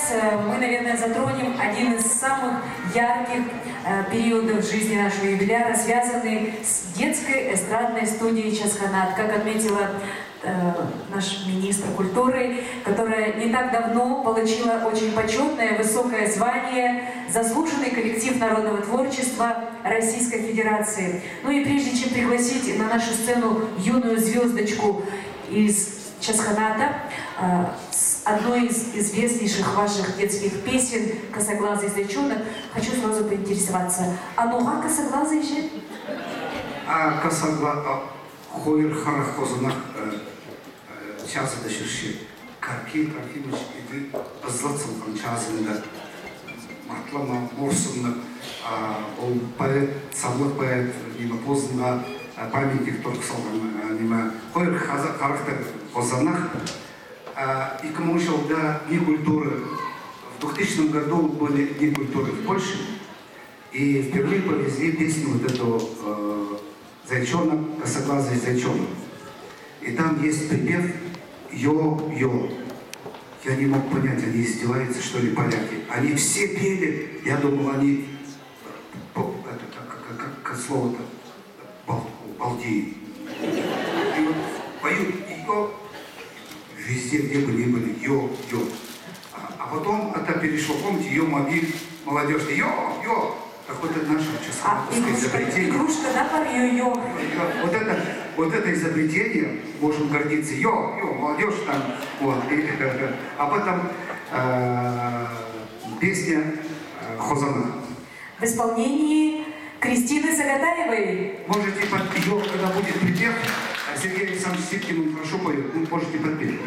сейчас мы, наверное, затронем один из самых ярких периодов жизни нашего юбиляра, связанный с детской эстрадной студией «Часханат», как отметила наш министр культуры, которая не так давно получила очень почетное высокое звание «Заслуженный коллектив народного творчества Российской Федерации». Ну и прежде чем пригласить на нашу сцену юную звездочку из Часханата, с одной из известнейших ваших детских песен «Косоглазый зайчонок», хочу сразу поинтересоваться. А нуга косоглазый же? А хойр харахозанах часа да ширши. Карки Трофимович иди злацам часында матлама морсумна ол поэт, самлык поэт, нима поздно памятник только салган, нима хойр харахтер Хозанах. И кому жылда Дни культуры. В 2000 году были Дни культуры в Польше. И впервые повезли песню вот эту «Зайчонок, косоглазый зайчонок». И там есть припев «Йо-йо». Я не мог понять, они издеваются, что ли, поляки. Они все пели, я думал, они, как слово-то, балдеют. И вот поют «Йо». Везде, где бы ни были, йо-йо. А потом это перешло, помните, йо-мобиль, молодежь, йо-йо. Так вот это наше часовое изобретение. Игрушка, да, пар йо-йо. Вот это изобретение, можем гордиться, йо-йо, молодежь там, вот. А потом песня Хозанах. В исполнении Кристины Загатаевой. Можете под йо, когда будет припев, Сергей Александрович Ситкин, он хорошо поет, вы можете подпеть.